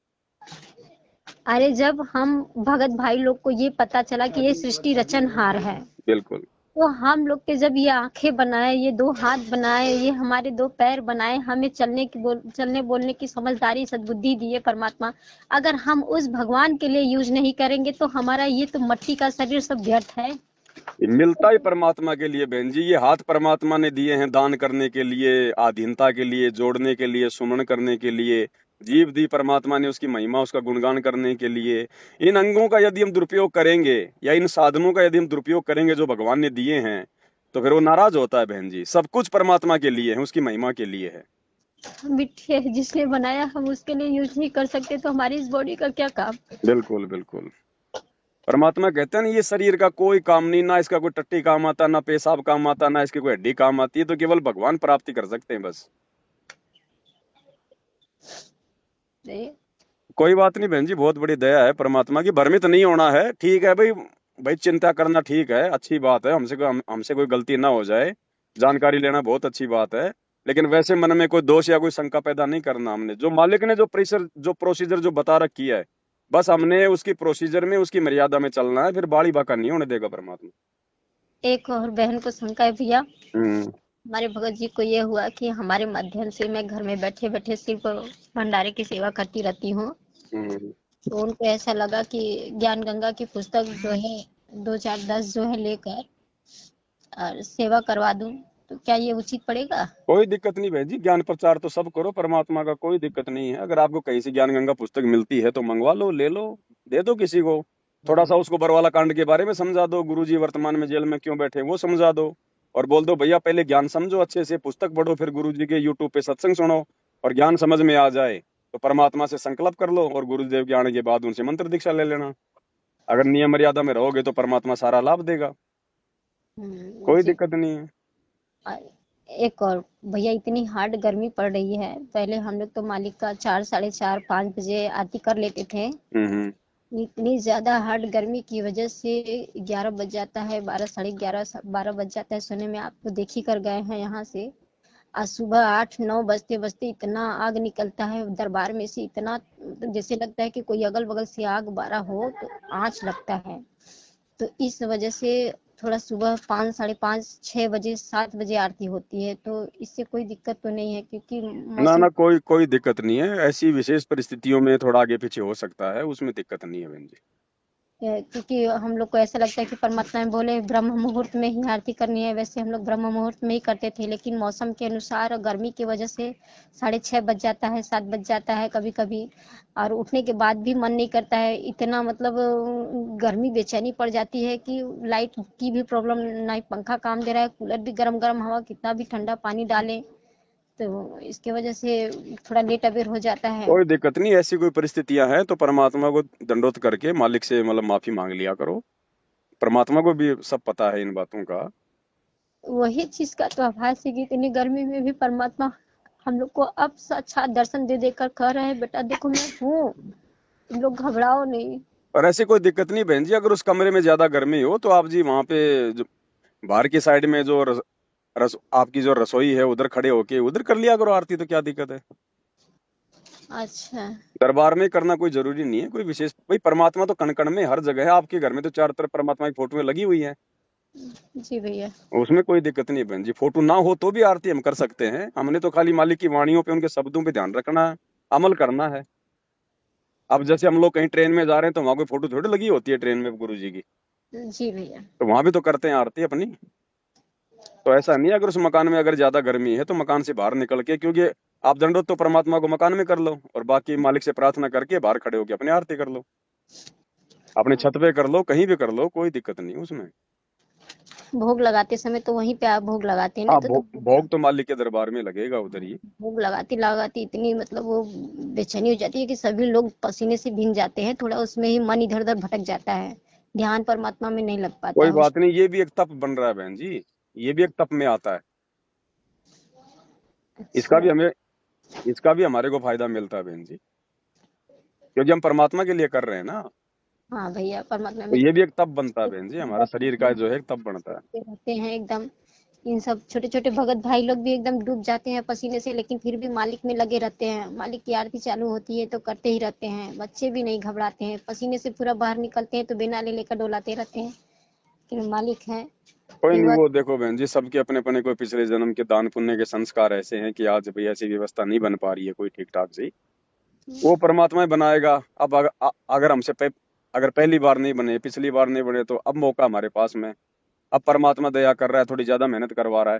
अरे जब हम भगत भाई लोग को ये पता चला कि ये सृष्टि रचनहार है, बिल्कुल। तो हम लोग के जब ये आंखें बनाए, ये दो हाथ बनाए, ये हमारे दो पैर बनाए, हमें चलने बोलने की समझदारी सद्बुद्धि दिए परमात्मा। अगर हम उस भगवान के लिए यूज नहीं करेंगे तो हमारा ये तो मट्टी का शरीर सब व्यर्थ है। ये मिलता ही परमात्मा के लिए बहन जी। ये हाथ परमात्मा ने दिए हैं दान करने के लिए, आधीनता के लिए, जोड़ने के लिए, सुमन करने के लिए। जीभ दी परमात्मा ने उसकी महिमा, उसका गुणगान करने के लिए। इन अंगों का यदि हम दुरुपयोग करेंगे या इन साधनों का यदि हम दुरुपयोग करेंगे जो भगवान ने दिए हैं, तो फिर वो नाराज होता है बहन जी। सब कुछ परमात्मा के लिए है, उसकी महिमा के लिए है। मिट्टी है, जिसने बनाया हम उसके लिए यूज नहीं कर सकते तो हमारी इस बॉडी का क्या काम। बिल्कुल बिल्कुल। परमात्मा कहते हैं ना, ये शरीर का कोई काम नहीं, ना इसका कोई टट्टी काम आता, ना पेशाब काम आता, ना इसकी कोई हड्डी काम आती है, तो केवल भगवान प्राप्ति कर सकते हैं बस। नहीं, कोई बात नहीं बहन जी, बहुत बड़ी दया है परमात्मा की। भ्रमित नहीं होना है, ठीक है भाई। भाई चिंता करना ठीक है, अच्छी बात है, हमसे कोई गलती ना हो जाए, जानकारी लेना बहुत अच्छी बात है। लेकिन वैसे मन में कोई दोष या कोई शंका पैदा नहीं करना। हमने जो मालिक ने जो प्रोसीजर जो बता रखी है, बस हमने उसकी प्रोसीजर में, उसकी मर्यादा में चलना है, फिर बाड़ी बाका नहीं होने देगा परमात्मा। एक और बहन को शंका है भैया। हम्म हमारे भगत जी को ये हुआ कि हमारे माध्यम से मैं घर में बैठे बैठे सिर्फ भंडारे की सेवा करती रहती हूँ। हम्म। तो उनको ऐसा लगा कि ज्ञान गंगा की पुस्तक जो है 2 4 10 जो है लेकर और सेवा करवा दूं, तो क्या ये उचित पड़ेगा। कोई दिक्कत नहीं बहन जी, ज्ञान प्रचार तो सब करो परमात्मा का, कोई दिक्कत नहीं है। अगर आपको कहीं से ज्ञान गंगा पुस्तक मिलती है तो मंगवा लो, ले लो, दे दो किसी को। थोड़ा सा उसको बरवाला कांड के बारे में समझा दो, गुरुजी वर्तमान में जेल में क्यों बैठे वो समझा दो। और बोल दो भैया पहले ज्ञान समझो अच्छे से, पुस्तक पढ़ो, फिर गुरुजी के यूट्यूब पे सत्संग सुनो, और ज्ञान समझ में आ जाए तो परमात्मा से संकल्प कर लो, और गुरुदेव के आने के बाद उनसे मंत्र दीक्षा ले लेना। अगर नियम मर्यादा में रहोगे तो परमात्मा सारा लाभ देगा, कोई जी। दिक्कत नहीं है। और एक और भैया, इतनी हार्ड गर्मी पड़ रही है। पहले हम लोग तो मालिक का 4 साढ़े 4 5 बजे आरती कर लेते थे। हम्म। इतनी ज्यादा हार्ड गर्मी की वजह से 11 बज जाता है, 12 साढ़े 11 12 बज जाता है सोने में। आप तो देख ही कर गए हैं यहाँ से। आज सुबह 8 9 बजते बजते इतना आग निकलता है दरबार में से, इतना जैसे लगता है कि कोई अगल बगल से आग बारा हो तो आँच लगता है। तो इस वजह से थोड़ा सुबह 5 साढ़े 5 6 बजे 7 बजे आरती होती है, तो इससे कोई दिक्कत तो नहीं है क्योंकि ना मौसम। ना, कोई कोई दिक्कत नहीं है। ऐसी विशेष परिस्थितियों में थोड़ा आगे पीछे हो सकता है, उसमें दिक्कत नहीं है बहन जी। क्योंकि हम लोग को ऐसा लगता है कि परमात्मा ने बोले ब्रह्म मुहूर्त में ही आरती करनी है, वैसे हम लोग ब्रह्म मुहूर्त में ही करते थे, लेकिन मौसम के अनुसार गर्मी की वजह से 6:30 बज जाता है, 7 बज जाता है कभी कभी। और उठने के बाद भी मन नहीं करता है, इतना मतलब गर्मी बेचैनी पड़ जाती है कि लाइट की भी प्रॉब्लम, ना ही पंखा काम दे रहा है, कूलर भी गर्म गर्म हवा, कितना भी ठंडा पानी डालें, तो इसके वजह से थोड़ा लेट अबेर हो जाता है। कोई दिक्कत नहीं, ऐसी कोई परिस्थितियां हैं तो परमात्मा को दंडोत करके मालिक से मतलब माफी मांग लिया करो। परमात्मा को भी सब पता है इन बातों का। वही चीज का तो आभास है कि इतनी गर्मी में भी परमात्मा हम लोग को अब साक्षात दर्शन दे देकर कह रहे हैं बेटा देखो मैं हूँ, तुम लोग घबराओ नहीं। और ऐसी कोई दिक्कत नहीं बहन जी। अगर उस कमरे में ज्यादा गर्मी हो तो आप जी वहां पे जो बाहर की साइड में जो आपकी जो रसोई है उधर खड़े होके उधर कर लिया करो आरती, तो क्या दिक्कत है। अच्छा। दरबार में करना कोई जरूरी नहीं है, कोई विशेष। भाई परमात्मा तो कण कण में हर जगह है, आपके घर में तो चारों तरफ परमात्मा की फोटो लगी हुई है, जी भैया। उसमें कोई दिक्कत नहीं बहन जी। फोटो ना हो तो भी आरती हम कर सकते हैं। हमने तो खाली मालिक की वाणियों पे, उनके शब्दों पे ध्यान रखना है, अमल करना है। अब जैसे हम लोग कहीं ट्रेन में जा रहे हैं तो वहां कोई फोटो थोड़ी लगी होती है ट्रेन में गुरु जी की, जी भैया। तो वहां भी तो करते हैं आरती अपनी। तो ऐसा नहीं है, अगर उस मकान में अगर ज्यादा गर्मी है तो मकान से बाहर निकल के, क्योंकि आप दंडोत तो परमात्मा को मकान में कर लो और बाकी मालिक से प्रार्थना करके बाहर खड़े होकर अपनी आरती कर लो, अपने छत पे कर लो, कहीं भी कर लो, कोई दिक्कत नहीं उसमें। भोग लगाते समय तो वहीं पे आप भोग लगाते हैं ना, हाँ, तो भोग तो मालिक के दरबार में लगेगा उधर ही। भोग लगाती लगाती इतनी मतलब वो बेचैनी हो जाती है कि सभी लोग पसीने से भीग जाते हैं, थोड़ा उसमें ही मन इधर उधर भटक जाता है, ध्यान परमात्मा में नहीं लग पाता कोई है उस। बात नहीं, ये भी एक तप बन रहा है बहन जी, ये भी एक तप में आता है। इसका भी अच्छा। हमें इसका भी हमारे को फायदा मिलता है बहन जी, क्योंकि हम परमात्मा के लिए कर रहे हैं ना। हाँ भैया, परमात्मा तो में ये भी एक तप बनता है बहन जी, हमारा शरीर का जो है एक तप बनता है। रहते हैं एकदम। इन सब छोटे छोटे भगत भाई लोग भी एकदम डूब जाते हैं पसीने से, लेकिन फिर भी मालिक में लगे रहते हैं। मालिक की आरती चालू होती है तो करते ही रहते हैं। बच्चे भी नहीं घबराते हैं, पसीने से पूरा बाहर निकलते हैं तो बिना ले लेकर डोलाते रहते हैं कि मालिक है। कोई एक नहीं, बार। वो देखो बहन जी, सबके अपने अपने कोई पिछले जन्म के दान पुण्य के संस्कार ऐसे हैं कि आज भाई ऐसी व्यवस्था नहीं बन पा रही है कोई ठीक ठाक से। वो परमात्मा ही बनाएगा। अब अगर अगर पहली बार नहीं बने, पिछली बार नहीं बने, तो अब मौका हमारे पास में। अब परमात्मा दया कर रहा है, थोड़ी ज्यादा मेहनत करवा रहा है।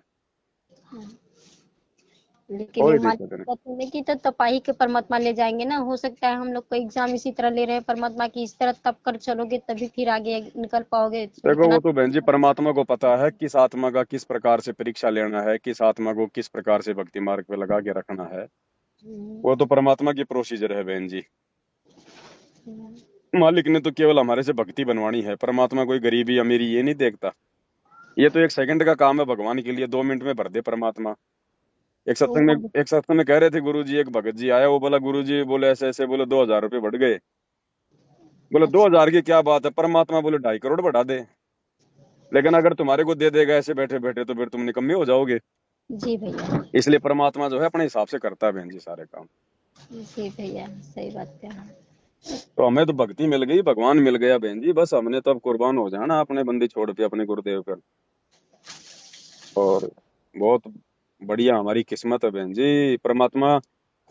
लेकिन ये कोई मालिक दिक्कत नहीं। कहते हैं कि तो तपाही के परमात्मा ले जाएंगे ना। हो सकता है हम लोग को एग्जाम इसी तरह ले रहे हैं परमात्मा की, इस तरह तप कर चलोगे तभी फिर आगे निकल पाओगे। देखो इतना वो तो बहन जी परमात्मा को पता है किस आत्मा का किस प्रकार से परीक्षा लेना है, किस आत्मा को किस प्रकार से भक्ति मार्ग पे लगा के रखना है। हम्म, वो तो परमात्मा की प्रोसीजर है बहन जी। हम्म, मालिक ने तो केवल हमारे से भक्ति बनवानी है। परमात्मा कोई गरीबी अमीरी ये नहीं देखता। ये तो एक सेकंड का काम है भगवान के लिए, 2 मिनट में भर दे परमात्मा। वो भग- एक सत्संग में कह रहे थे गुरु जी, एक भगत जी आया, वो बोला गुरु जी बोले ऐसे ऐसे, बोले 2,000 रुपये बढ़ गए। बोले दो अच्छा, हजार की क्या बात है, परमात्मा बोले 2.5 करोड़ बढ़ा दे। लेकिन अगर तुम्हारे को दे देगा ऐसे बैठे बैठे तो फिर तुम निकम्मे हो जाओगे। जी भैया, इसलिए परमात्मा जो है अपने हिसाब से करता है बहन जी सारे काम। जी भैया, सही बात कह रहे हैं। तो हमें तो भक्ति मिल गई, भगवान मिल गया बहन जी, बस हमने तो अब कुर्बान हो जाना अपने बंदी छोड़ के अपने गुरुदेव पर। और बहुत बढ़िया हमारी किस्मत है बहन जी। परमात्मा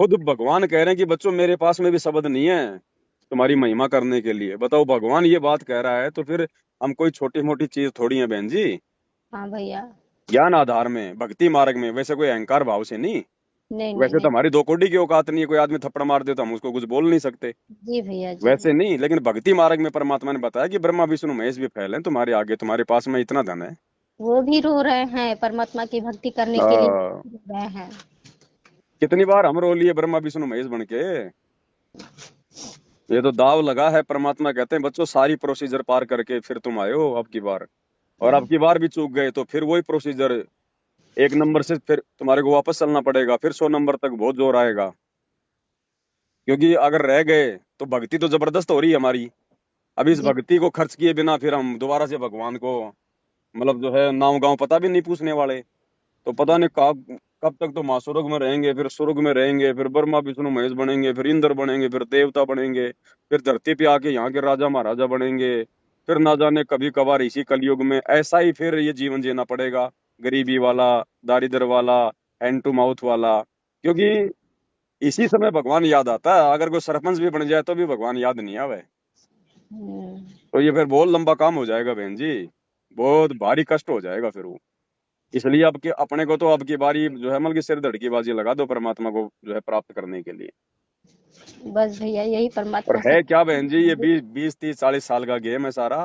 खुद भगवान कह रहे हैं कि बच्चों मेरे पास में भी शब्द नहीं है तुम्हारी महिमा करने के लिए। बताओ भगवान ये बात कह रहा है तो फिर हम कोई छोटी मोटी चीज थोड़ी है बहन जी। हाँ भैया। ज्ञान आधार में भक्ति मार्ग में, वैसे कोई अहंकार भाव से नहीं। नहीं नहीं वैसे तो नहीं। हमारी 2 कौड़ी की औकात नहीं है, कोई आदमी थप्पड़ मार दे तो हम उसको कुछ बोल नहीं सकते। जी भैया, जी वैसे भैया। नहीं, लेकिन भक्ति मार्ग में परमात्मा ने बताया कि ब्रह्मा विष्णु महेश भी फैले तुम्हारे आगे, तुम्हारे पास में इतना धन है। वो भी रो रहे हैं परमात्मा की भक्ति करने के लिए, आ, रो रहे हैं। कितनी बार हम रो लिए ब्रह्मा विष्णु महेश बन के। ये तो दाव लगा है। परमात्मा कहते हैं बच्चों सारी प्रोसीजर पार करके फिर तुम आए हो अब की बार, और अब हाँ, की बार भी चूक गए तो फिर वही प्रोसीजर, 1 नंबर से फिर तुम्हारे को वापस चलना पड़ेगा, फिर 100 नंबर तक बहुत जोर आएगा। क्योंकि अगर रह गए तो भक्ति तो जबरदस्त हो रही है हमारी। अब इस जी भक्ति को खर्च किए बिना फिर हम दोबारा से भगवान को मतलब जो है नाव गांव पता भी नहीं पूछने वाले। तो पता नहीं कब तक तो महास्वर्ग में रहेंगे, फिर स्वर्ग में रहेंगे, फिर ब्रह्मा विष्णु महेश बनेंगे, फिर इंद्र बनेंगे, फिर देवता बनेंगे, फिर धरती पे आके यहाँ के राजा महाराजा बनेंगे। फिर ना जाने कभी कभार इसी कलयुग में ऐसा ही फिर ये जीवन जीना पड़ेगा, गरीबी वाला, दारिद्र वाला, हैंड टू माउथ वाला। क्योंकि इसी समय भगवान याद आता है। अगर कोई सरपंच भी बन जाए तो भी भगवान याद नहीं आवे। हम्म, तो ये फिर बहुत लंबा काम हो जाएगा बहन जी, बहुत भारी कष्ट हो जाएगा फिर वो। इसलिए अब के अपने को तो अब की बारी जो है मतलब कि सिर धड़ की बाजी लगा दो परमात्मा को जो है प्राप्त करने के लिए। बस भैया यही और परमात्मा से। है क्या बहन जी, ये 20, 20, 30, 40 साल का गेम है सारा।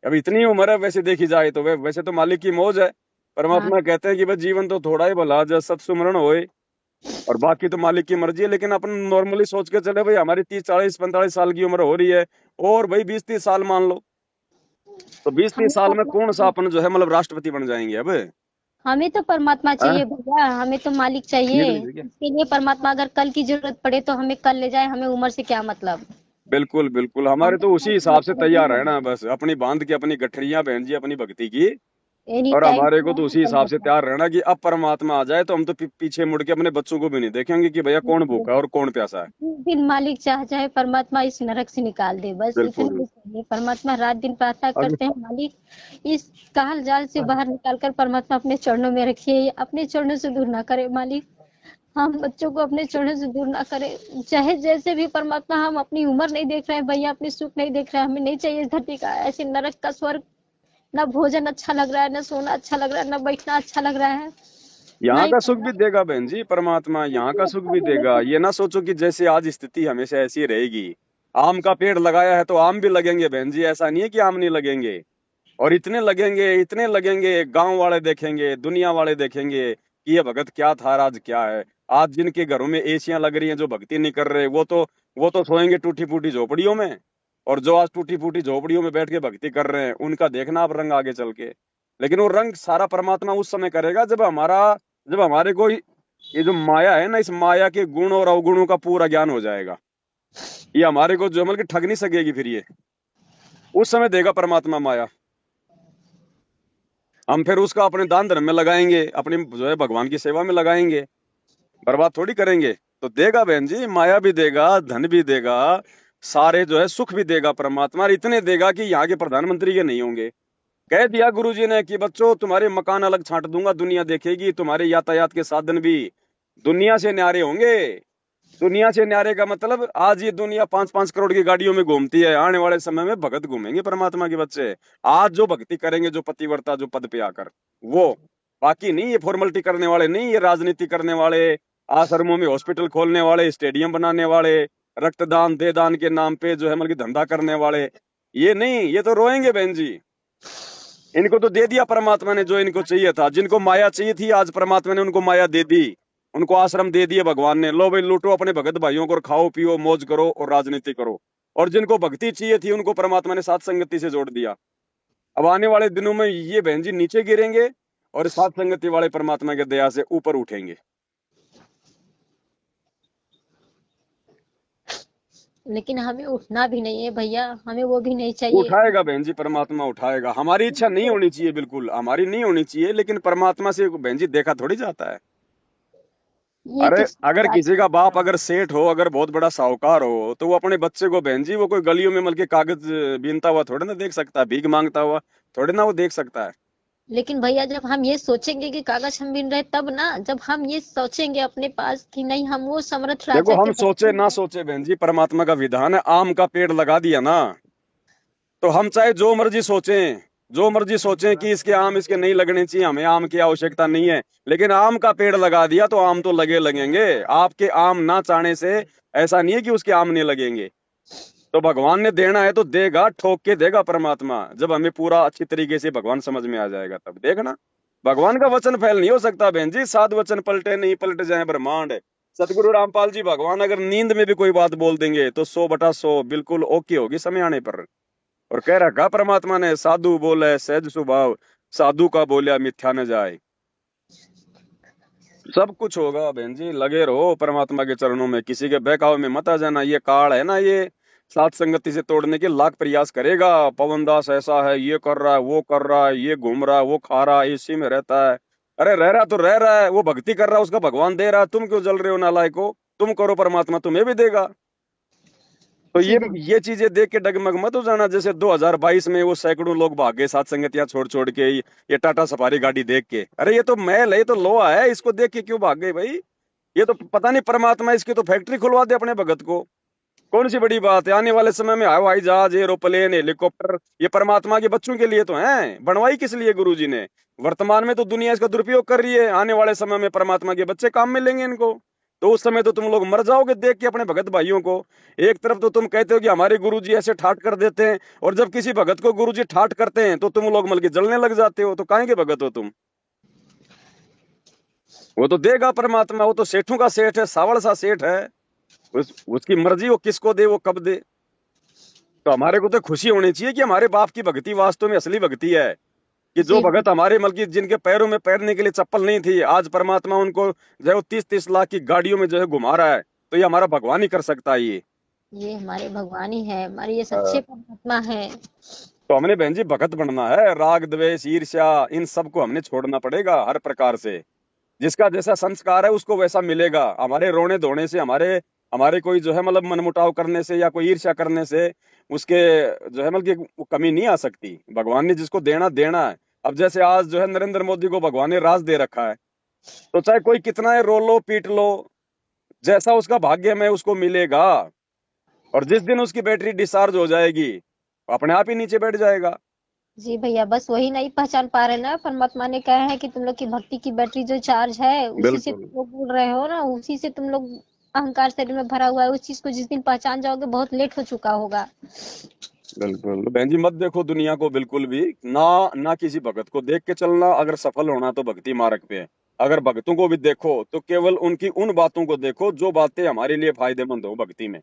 अब इतनी उम्र है वैसे देखी जाए तो वैसे तो मालिक की मौज है। हाँ, परमात्मा कहते हैं कि बस जीवन तो थोड़ा ही भला जब सत सुमरण होए, और बाकी तो मालिक की मर्जी है। लेकिन अपन नॉर्मली सोच के चले भाई हमारी 30, 40, 45 साल की उम्र हो रही है, और भाई 20, 30 साल मान लो, तो बीस हमें तीस साल में कौन सा परमात्मा, अपन जो है मतलब राष्ट्रपति बन जाएंगे अब। हमें तो परमात्मा हैं? चाहिए भैया, हमें तो मालिक ये चाहिए। तो ठीक है। इसके लिए परमात्मा अगर कल की जरूरत पड़े तो हमें कल ले जाए, हमें उम्र से क्या मतलब। बिल्कुल बिल्कुल, हमारे हमें तो उम्र उसी से हिसाब से मतलब ही तैयार नहीं रहना है, है। बस अपनी बांध के अपनी गठरियां बहन जी अपनी भक्ति की। एनी और टाइम हमारे को तो कौन उसी कल हिसाब से होता है। तैयार रहना कि अब परमात्मा आ जाए तो हम तो पीछे मुड़ के अपने बच्चों को भी नहीं देखेंगे कि भैया कौन भूखा है और कौन प्यासा है। जिस दिन मालिक चाह जाए परमात्मा इस नरक से निकाल दे, बस इतना बिल्कुल। ही चाहिए। परमात्मा रात दिन प्रार्थना अगर करते हैं, मालिक इस काल जाल से बाहर निकालकर परमात्मा अपने चरणों में रखिए, अपने चरणों से दूर ना करे मालिक। हम बच्चों को अपने चरणों से दूर ना करें, चाहे जैसे भी। परमात्मा हम अपनी उम्र नहीं देख रहे हैं भैया, अपनी सुख नहीं देख रहे हैं, हमें नहीं चाहिए इस धरती का ऐसे नरक का स्वर्ग। ना भोजन अच्छा लग रहा है, ना सोना अच्छा लग रहा है, ना बैठना अच्छा लग रहा है। यहाँ नहीं का सुख भी परमात्मा, देगा बहन जी परमात्मा, यहाँ का बिल्कुल सुख अच्छा भी दे देगा। देते ये ना सोचो कि जैसे आज स्थिति हमेशा ऐसी रहेगी। आम का पेड़ लगाया है तो आम भी लगेंगे बहन जी, ऐसा नहीं है कि आम नहीं लगेंगे। और इतने लगेंगे, गांव वाले देखेंगे, दुनिया वाले देखेंगे कि ये भगत क्या था आज क्या है। आज जिनके घरों में एसियां लग रही हैं, जो भक्ति नहीं कर रहे, वो तो सोएंगे टूटी फूटी झोपड़ियों में। और जो आज टूटी फूटी झोपड़ियों में बैठ के भक्ति कर रहे हैं उनका देखना आप रंग आगे चल के। लेकिन वो रंग सारा परमात्मा उस समय करेगा जब हमारे को ये जो माया है ना, इस माया के गुण और अवगुणों का पूरा ज्ञान हो जाएगा। ये हमारे को जो मतलब कि ठग नहीं सकेगी फिर ये, उस समय देगा परमात्मा माया। हम फिर उसका अपने दान धर्म में लगाएंगे, अपनी जो है भगवान की सेवा में लगाएंगे, बर्बाद थोड़ी करेंगे। तो देगा बहन जी, माया भी देगा, धन भी देगा, सारे जो है सुख भी देगा परमात्मा, और इतने देगा कि यहाँ के प्रधानमंत्री के नहीं होंगे। कह दिया गुरुजी ने कि बच्चों तुम्हारे मकान अलग छांट दूंगा, दुनिया देखेगी, तुम्हारे यातायात के साधन भी दुनिया से न्यारे होंगे। दुनिया से न्यारे का मतलब आज ये दुनिया 5-5 करोड़ की गाड़ियों में घूमती है, आने वाले समय में भगत घूमेंगे परमात्मा के बच्चे। आज जो भक्ति करेंगे, जो पतिव्रता जो पद पे आकर, वो बाकी नहीं, ये फॉर्मेलिटी करने वाले नहीं, ये राजनीति करने वाले, आश्रमों में हॉस्पिटल खोलने वाले, स्टेडियम बनाने वाले, रक्तदान दे दान के नाम पे जो है मतलब कि धंधा करने वाले, ये नहीं, ये तो रोएंगे बहन जी। इनको तो दे दिया परमात्मा ने जो इनको चाहिए था। जिनको माया चाहिए थी, आज परमात्मा ने उनको माया दे दी, उनको आश्रम दे दिए भगवान ने। लो भाई लूटो अपने भगत भाइयों को और खाओ पियो मौज करो और राजनीति करो। और जिनको भक्ति चाहिए थी उनको परमात्मा ने साथ संगति से जोड़ दिया। अब आने वाले दिनों में ये बहन जी नीचे गिरेंगे और साथ संगति वाले परमात्मा के दया से ऊपर उठेंगे। लेकिन हमें उठना भी नहीं है भैया, हमें वो भी नहीं चाहिए। उठाएगा बहन जी, परमात्मा उठाएगा। हमारी इच्छा नहीं होनी चाहिए, बिल्कुल हमारी नहीं होनी चाहिए, लेकिन परमात्मा से बहन जी देखा थोड़ी जाता है। ये अरे तो सही अगर बात किसी का बाप अगर सेठ हो, अगर बहुत बड़ा साहूकार हो, तो वो अपने बच्चे को बहन जी वो कोई गलियों में मिलके कागज बीनता हुआ थोड़े ना देख सकता है, भीख मांगता हुआ थोड़े ना वो देख सकता है। लेकिन भैया जब हम ये सोचेंगे कि कागज हम बिन रहे तब ना, जब हम ये सोचेंगे अपने पास कि नहीं हम वो समर्थ देखो राजा के हम बच्चे सोचे ना हैं। सोचे बहन जी, परमात्मा का विधान है। आम का पेड़ लगा दिया ना, तो हम चाहे जो मर्जी सोचें, जो मर्जी सोचें कि इसके आम इसके नहीं लगने चाहिए, हमें आम की आवश्यकता नहीं है, लेकिन आम का पेड़ लगा दिया तो आम तो लगे लगेंगे। आपके आम ना चाहने से ऐसा नहीं है कि उसके आम नहीं लगेंगे। तो भगवान ने देना है तो देगा, ठोक के देगा परमात्मा। जब हमें पूरा अच्छी तरीके से भगवान समझ में आ जाएगा तब देखना। भगवान का वचन फैल नहीं हो सकता बहन जी, सात वचन पलटे नहीं पलट जाए ब्रह्मांड। सतगुरु रामपाल जी भगवान अगर नींद में भी कोई बात बोल देंगे तो 100/100 बिल्कुल ओके होगी समय आने पर। और कह रखा परमात्मा ने, साधु बोले सहज स्वभाव, साधु का बोलिया मिथ्या न जाए। सब कुछ होगा बहन जी, लगे रहो परमात्मा के चरणों में, किसी के बहकावे में मत आ जाना। ये काल है ना, ये साथ संगति से तोड़ने के लाख प्रयास करेगा। पवन दास ऐसा है, ये कर रहा है, वो कर रहा है, ये घूम रहा है, वो खा रहा है, इसी में रहता है। अरे रह रहा तो रह रहा है, वो भक्ति कर रहा है, उसका भगवान दे रहा है, तुम क्यों जल रहे हो नालायको? तुम करो, परमात्मा तुम्हें भी देगा। तो जी ये चीजें देख के डगमग मत हो जाना। जैसे 2022 में वो सैकड़ों लोग भाग गए सात संगतियां छोड़ छोड़ के, ये टाटा सफारी गाड़ी देख के। अरे ये तो महल है, ये तो लोहा है, इसको देख के क्यों भाग गए भाई? ये तो पता नहीं, परमात्मा इसकी तो फैक्ट्री खुलवा दे अपने भगत को। कौन सी बड़ी बात है? आने वाले समय में हवाई जहाज, एरोप्लेन, हेलीकॉप्टर, ये परमात्मा के बच्चों के लिए तो हैं। बनवाई किस लिए गुरु जी ने? वर्तमान में तो दुनिया इसका दुरुपयोग कर रही है, आने वाले समय में परमात्मा के बच्चे काम मिलेंगे इनको। तो उस समय तो तुम लोग मर जाओगे देख के अपने भगत भाइयों को। एक तरफ तो तुम कहते हो कि हमारे गुरु जी ऐसे ठाट कर देते हैं, और जब किसी भगत को गुरु जी ठाट करते हैं तो तुम लोग मतलब कि जलने लग जाते हो। तो काहे के भगत हो तुम? वो तो देगा परमात्मा, वो तो सेठों का सेठ है, सावड़ सा सेठ है। उसकी मर्जी, वो किसको दे, वो कब दे। तो हमारे को तो खुशी होनी चाहिए कि हमारे बाप की भक्ति वास्तव में असली भक्ति है। कि जो जी भगत हमारे मतलब जिनके पैरों में पैरने के लिए चप्पल नहीं थी, आज परमात्मा उनको जो है 30-30 लाख की गाड़ियों में जो है घुमा रहा है, तो ये हमारा भगवान ही कर सकता है ये। ये हमारे भगवान ही है, हमारे ये हाँ। सच्चे परमात्मा है। तो हमने बहन जी भगत बनना है। राग द्वेष ईर्ष्या इन सबको हमने छोड़ना पड़ेगा हर प्रकार से। जिसका जैसा संस्कार है उसको वैसा मिलेगा। हमारे रोने धोने से, हमारे हमारे कोई जो है मतलब मनमुटाव करने से या कोई ईर्ष्या करने से उसके जो है मतलब कि वो कमी नहीं आ सकती। भगवान ने जिसको देना देना है। अब जैसे आज जो है नरेंद्र मोदी को भगवान ने राज दे रखा है, तो चाहे कोई कितना है रो लो पीट लो, जैसा उसका भाग्य में उसको मिलेगा। और जिस दिन उसकी बैटरी डिस्चार्ज हो जाएगी, अपने आप ही नीचे बैठ जाएगा। जी भैया, बस वही नहीं पहचान पा रहे ना, परमात्मा ने कहा है कि तुम लोग की भक्ति की बैटरी जो चार्ज है उसी से बिल्कुल तुम लोग बोल रहे हो ना, उसी से तुम लोग अहंकार शरीर में भरा हुआ है। उस चीज को जिस दिन पहचान जाओगे बहुत लेट हो चुका होगा। बिल्कुल बहन जी, मत देखो दुनिया को बिल्कुल भी ना। ना किसी भगत को देख के चलना। अगर सफल होना तो भक्ति मार्ग पे है। अगर भक्तों को भी देखो तो केवल उनकी उन बातों को देखो जो बातें हमारे लिए फायदेमंद हो भक्ति में।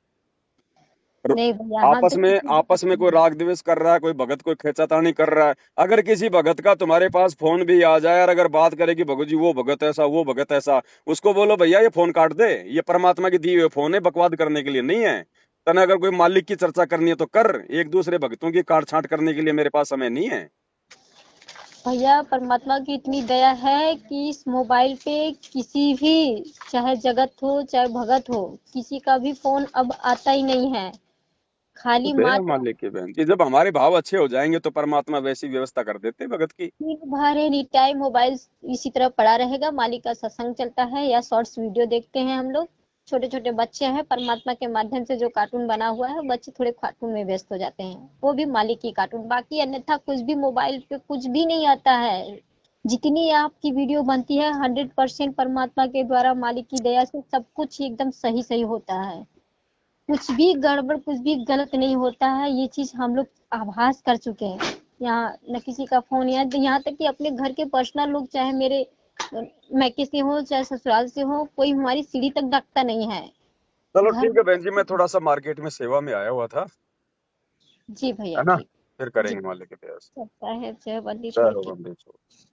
र- नहीं भैया, हम आपस तो में किसी भगत आपस में को कोई नहीं। राग द्वेष कर रहा है, कोई भगत कोई खेचातानी कर रहा है। अगर किसी भगत का तुम्हारे पास फोन भी आ जाए और अगर बात करे कि भगत जी वो भगत ऐसा वो भगत ऐसा, उसको बोलो भैया ये फोन काट दे, ये परमात्मा की दी हुई फोन है, बकवाद करने के लिए नहीं है। तने अगर कोई मालिक की चर्चा करनी है तो कर, एक दूसरे भक्तों की काट छांट करने के लिए मेरे पास समय नहीं है। भैया परमात्मा की इतनी दया है कि इस मोबाइल पे किसी भी, चाहे जगत हो चाहे भगत हो, किसी का भी फोन अब आता ही नहीं है। तो खाली दया मात्र मालिक की बहन कि जब हमारे भाव अच्छे हो जाएंगे तो परमात्मा वैसी व्यवस्था कर देते हैं भगत की। दिन भर एनी टाइम मोबाइल इसी तरह पड़ा रहेगा, मालिक का सत्संग चलता है या शॉर्ट्स वीडियो देखते हैं हम लोग। छोटे छोटे बच्चे हैं, परमात्मा के माध्यम से जो कार्टून बना हुआ है, बच्चे थोड़े कार्टून में व्यस्त हो जाते हैं, वो भी मालिक की कार्टून। बाकी अन्यथा कुछ भी मोबाइल पे कुछ भी नहीं आता है। जितनी आपकी वीडियो बनती है 100% परमात्मा के द्वारा, मालिक की दया से सब कुछ एकदम सही सही होता है। कुछ भी गड़बड़, कुछ भी गलत नहीं होता है। ये चीज हम लोग आभास कर चुके हैं। यहाँ न किसी का फोन, यहाँ तक कि अपने घर के पर्सनल लोग, चाहे मेरे मैके से हो चाहे ससुराल से हो, कोई हमारी सीढ़ी तक ढकता नहीं है चलो घर ठीक है बहन जी, मैं थोड़ा सा मार्केट में सेवा में आया हुआ था, जी भैया है ना? ठीक। फिर जी करेंगे मालिक के प्यार से। सबका है जय बंदी जय छोड़ हो के। बंदेश्वर।